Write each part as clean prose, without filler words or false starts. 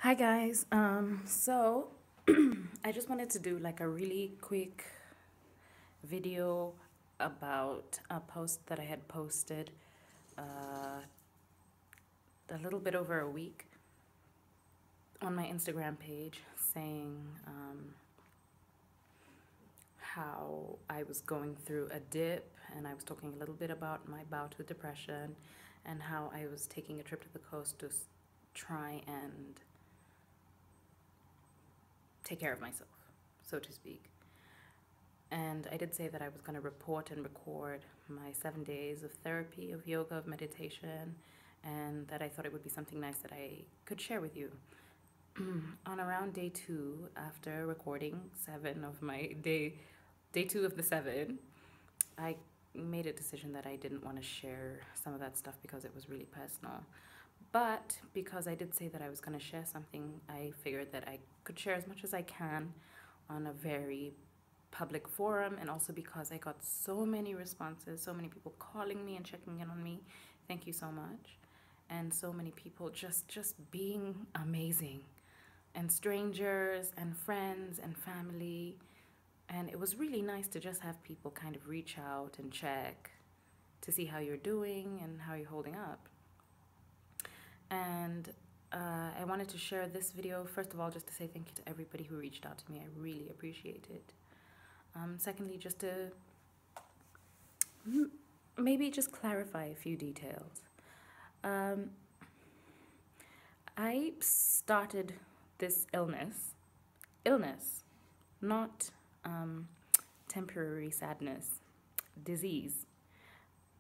Hi guys. So I just wanted to do like a really quick video about a post that I had posted uh, a little bit over a week on my Instagram page saying how I was going through a dip, and I was talking a little bit about my bout with depression and how I was taking a trip to the coast to try and take care of myself, so to speak. And I did say that I was going to report and record my 7 days of therapy, of yoga, of meditation, and that I thought it would be something nice that I could share with you. On around day two, after recording seven of my day two of the seven, I made a decision that I didn't want to share some of that stuff because it was really personal. But because I did say that I was going to share something, I figured that I could share as much as I can on a very public forum, and also because I got so many responses, so many people calling me and checking in on me. Thank you so much. And so many people just being amazing, and strangers and friends and family. And it was really nice to just have people kind of reach out and check to see how you're doing and how you're holding up. And I wanted to share this video, first of all, just to say thank you to everybody who reached out to me. I really appreciate it. Secondly, just to maybe just clarify a few details. Um, I started this illness, not temporary sadness, disease.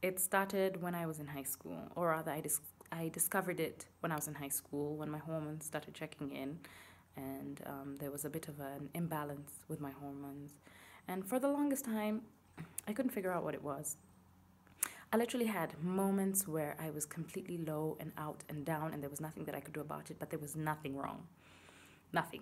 It started when I was in high school, or rather, I discovered it when I was in high school when my hormones started checking in, and there was a bit of an imbalance with my hormones. And for the longest time, I couldn't figure out what it was. I literally had moments where I was completely low and out and down, and there was nothing that I could do about it, but there was nothing wrong. Nothing.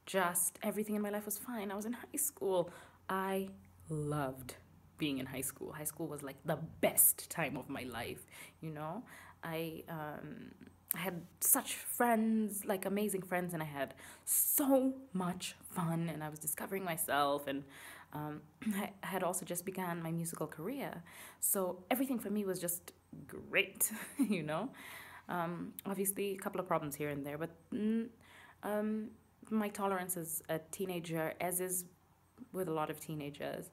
Just everything in my life was fine. I was in high school. I loved being in high school. High school was like the best time of my life, you know? I had such friends, like amazing friends, and I had so much fun, and I was discovering myself, and I had also just began my musical career. So everything for me was just great, you know? Obviously, a couple of problems here and there, but my tolerance as a teenager, as is with a lot of teenagers,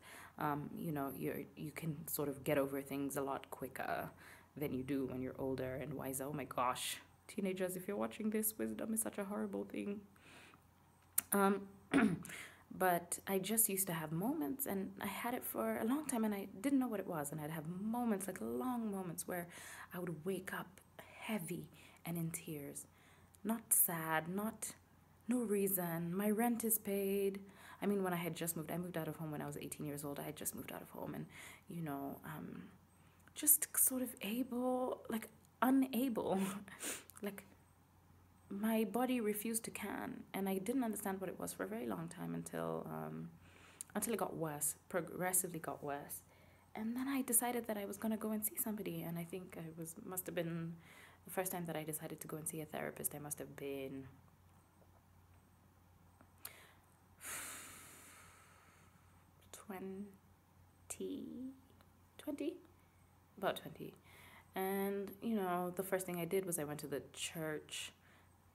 you can sort of get over things a lot quicker than you do when you're older and wiser. Oh my gosh, teenagers, if you're watching this, wisdom is such a horrible thing. Um, but I just used to have moments, and I had it for a long time, and I didn't know what it was. And I'd have moments, like long moments, where I would wake up heavy and in tears. Not sad, not no reason. My rent is paid. I mean, when I moved out of home when I was 18 years old. I had just moved out of home, and you know, just sort of unable, like my body refused to can, and I didn't understand what it was for a very long time until it got worse, progressively got worse. And then I decided that I was gonna go and see somebody, and I think must have been the first time that I decided to go and see a therapist. I must have been 20, 20, about 20. And you know, the first thing I did was I went to the church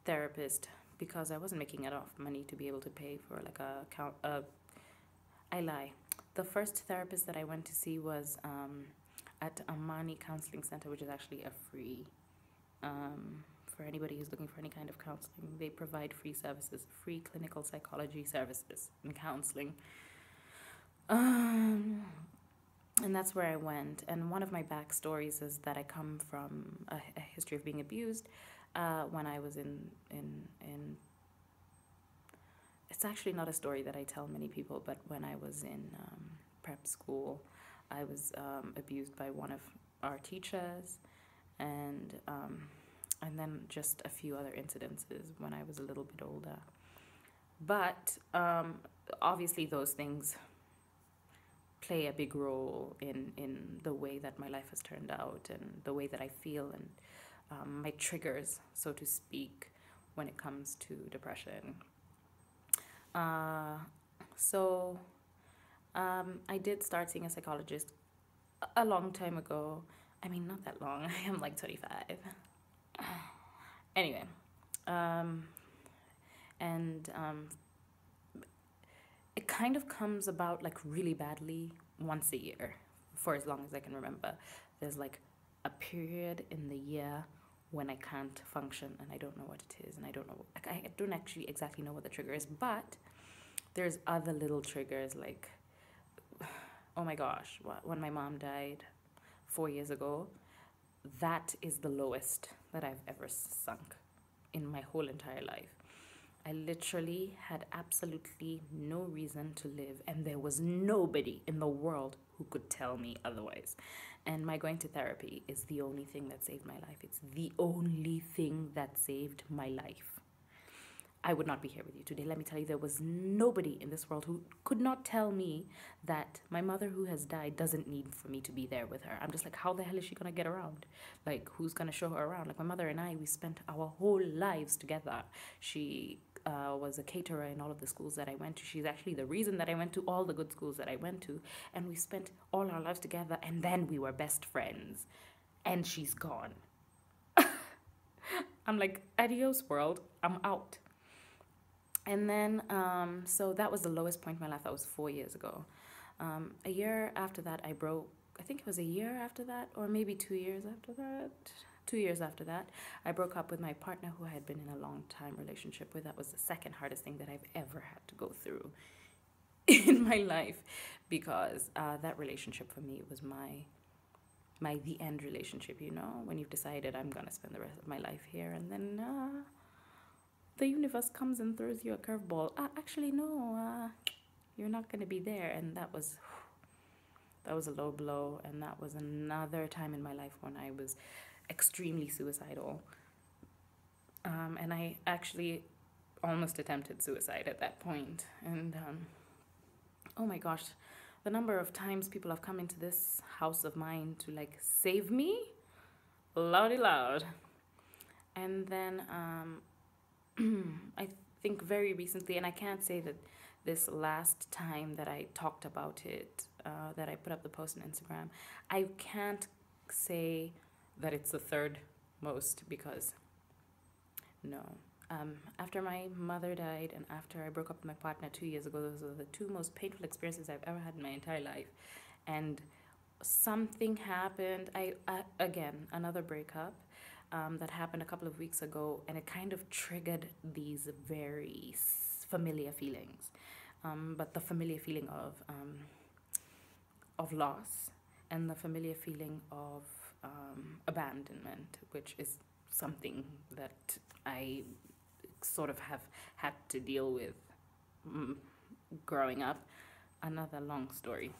therapist because I wasn't making enough money to be able to pay for like a count. I lie. The first therapist that I went to see was at Amani Counseling Center, which is actually a free for anybody who's looking for any kind of counseling. They provide free services, free clinical psychology services and counseling. And that's where I went. And one of my backstories is that I come from a history of being abused when I was in. It's actually not a story that I tell many people, but when I was in prep school, I was abused by one of our teachers, and then just a few other incidences when I was a little bit older. But obviously, those things play a big role in the way that my life has turned out and the way that I feel, and my triggers, so to speak, when it comes to depression. Uh, so I did start seeing a psychologist a long time ago. I mean, not that long. I am like 25. Anyway, um, and it kind of comes about like really badly once a year for as long as I can remember. There's like a period in the year when I can't function and I don't know what it is, and I don't know, like, I don't actually exactly know what the trigger is, but there's other little triggers like, oh my gosh, when my mom died 4 years ago, that is the lowest that I've ever sunk in my whole entire life. I literally had absolutely no reason to live, and there was nobody in the world who could tell me otherwise. And my going to therapy is the only thing that saved my life. It's the only thing that saved my life. I would not be here with you today. Let me tell you, there was nobody in this world who could not tell me that my mother who has died doesn't need for me to be there with her. I'm just like, how the hell is she going to get around? Like, who's going to show her around? Like, my mother and I, we spent our whole lives together. She was a caterer in all of the schools that I went to. She's actually the reason that I went to all the good schools that I went to. And we spent all our lives together, and then we were best friends. And she's gone. I'm like, adios, world. I'm out. And then, so that was the lowest point in my life. That was 4 years ago. A year after that, I broke. I think it was a year after that, or maybe 2 years after that. 2 years after that, I broke up with my partner who I had been in a long time relationship with. That was the second hardest thing that I've ever had to go through in my life, because that relationship for me was my the end relationship. You know, when you've decided I'm gonna spend the rest of my life here, and then the universe comes and throws you a curveball. Actually, no, you're not going to be there. And that was a low blow. And that was another time in my life when I was extremely suicidal. And I actually almost attempted suicide at that point. And oh my gosh, the number of times people have come into this house of mine to like save me, loudy loud. And then I think very recently, and I can't say that this last time that I talked about it, that I put up the post on Instagram, I can't say that it's the third most, because no. After my mother died and after I broke up with my partner 2 years ago, those are the two most painful experiences I've ever had in my entire life. And something happened. Again, another breakup. That happened a couple of weeks ago, and it kind of triggered these very familiar feelings, but the familiar feeling of loss, and the familiar feeling of abandonment, which is something that I sort of have had to deal with growing up. Another long story.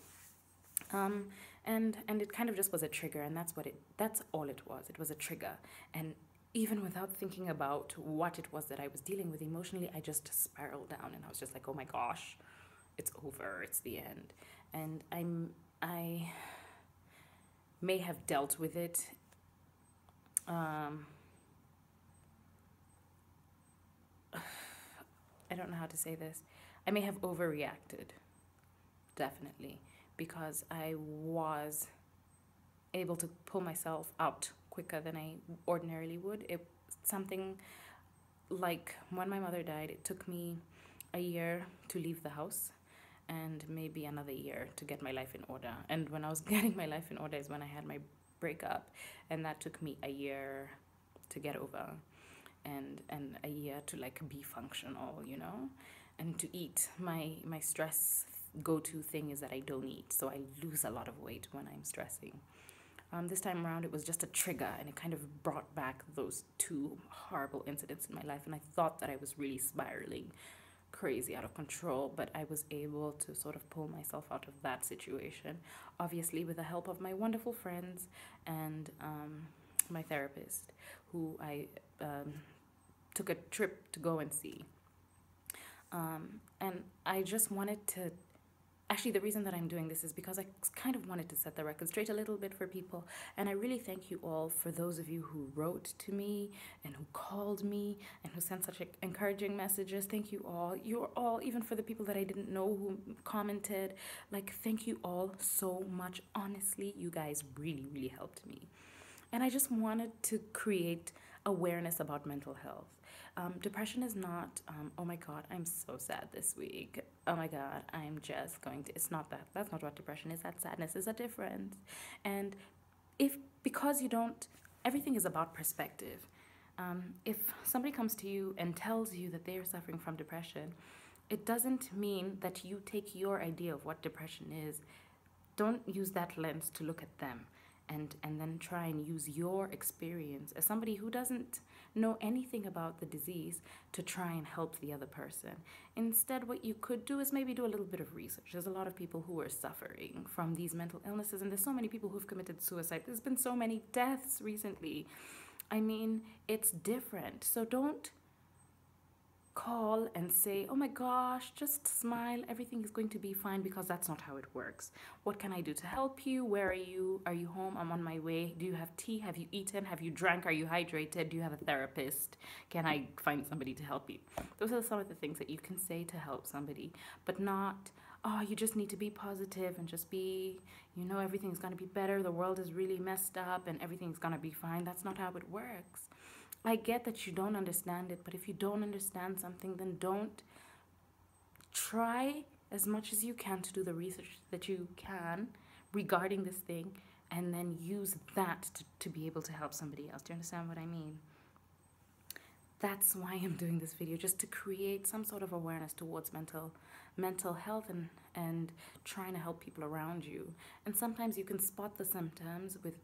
And it kind of just was a trigger, and that's all it was. It was a trigger. And even without thinking about what it was that I was dealing with emotionally, I just spiraled down, and I was just like, oh my gosh, it's over, it's the end. And I may have dealt with it I don't know how to say this. I may have overreacted, definitely, because I was able to pull myself out quicker than I ordinarily would. It's something like when my mother died, it took me a year to leave the house and maybe another year to get my life in order. And when I was getting my life in order is when I had my breakup, and that took me a year to get over, and a year to like be functional, you know, and to eat. My stress go-to thing is that I don't eat, so I lose a lot of weight when I'm stressing. This time around, it was just a trigger, and it kind of brought back those two horrible incidents in my life, and I thought that I was really spiraling crazy out of control, but I was able to sort of pull myself out of that situation, obviously with the help of my wonderful friends and my therapist, who I took a trip to go and see. And I just wanted to Actually, the reason that I'm doing this is because I kind of wanted to set the record straight a little bit for people. And I really thank you all for those of you who wrote to me and who called me and who sent such encouraging messages. Thank you all. You're all, even for the people that I didn't know who commented, like, thank you all so much. Honestly, you guys really, really helped me. And I just wanted to create awareness about mental health. Depression is not, oh my God, I'm so sad this week. Oh my God, I'm just going to, it's not that. That's not what depression is. That sadness is a difference. And if, because you don't, everything is about perspective. If somebody comes to you and tells you that they are suffering from depression, it doesn't mean that you take your idea of what depression is. Don't use that lens to look at them, and then try and use your experience as somebody who doesn't know anything about the disease to try and help the other person. Instead, what you could do is maybe do a little bit of research. There's a lot of people who are suffering from these mental illnesses, and there's so many people who've committed suicide. There's been so many deaths recently. I mean, it's different. So don't call and say, oh my gosh, just smile, everything is going to be fine, because that's not how it works. What can I do to help you? Where are you? Are you home? I'm on my way. Do you have tea? Have you eaten? Have you drank? Are you hydrated? Do you have a therapist? Can I find somebody to help you? Those are some of the things that you can say to help somebody, but not, oh, you just need to be positive and just be, everything's going to be better. The world is really messed up and everything's going to be fine. That's not how it works. I get that you don't understand it, but if you don't understand something, then don't try as much as you can to do the research that you can regarding this thing, and then use that to be able to help somebody else. Do you understand what I mean? That's why I'm doing this video, just to create some sort of awareness towards mental health, and trying to help people around you. And sometimes you can spot the symptoms with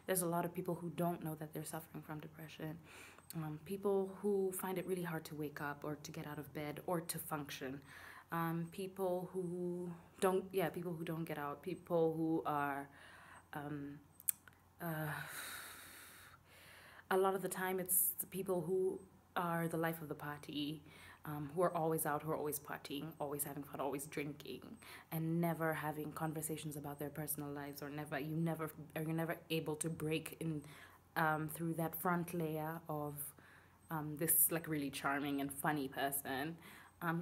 there's a lot of people who don't know that they're suffering from depression. People who find it really hard to wake up or to get out of bed or to function. People who don't get out. People who are, a lot of the time it's the people who are the life of the party, who are always out, who are always partying, always having fun, always drinking, and never having conversations about their personal lives, or you're never able to break in through that front layer of this like really charming and funny person.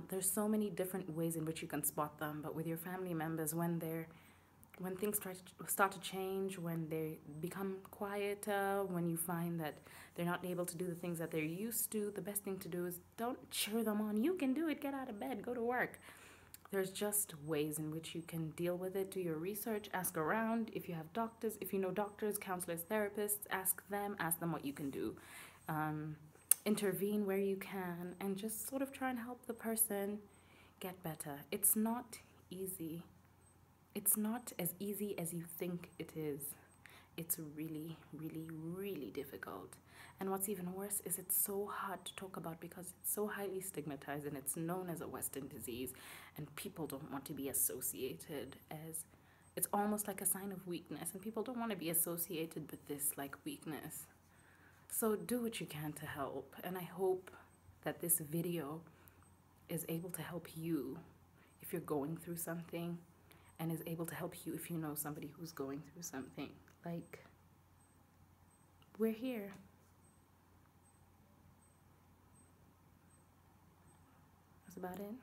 There's so many different ways in which you can spot them, but with your family members, when things start to change, when they become quieter, when you find that they're not able to do the things that they're used to, the best thing to do is don't cheer them on. You can do it. Get out of bed. Go to work. There's just ways in which you can deal with it. Do your research. Ask around. If you have doctors, if you know doctors, counselors, therapists, ask them what you can do. Intervene where you can, and just sort of try and help the person get better. It's not easy. It's not as easy as you think it is. It's really, really, really difficult. And what's even worse is it's so hard to talk about because it's so highly stigmatized, and it's known as a Western disease, and people don't want to be associated as, it's almost like a sign of weakness, and people don't want to be associated with this like weakness. So do what you can to help, and I hope that this video is able to help you if you're going through something, and is able to help you if you know somebody who's going through something. Like, we're here. That's about it.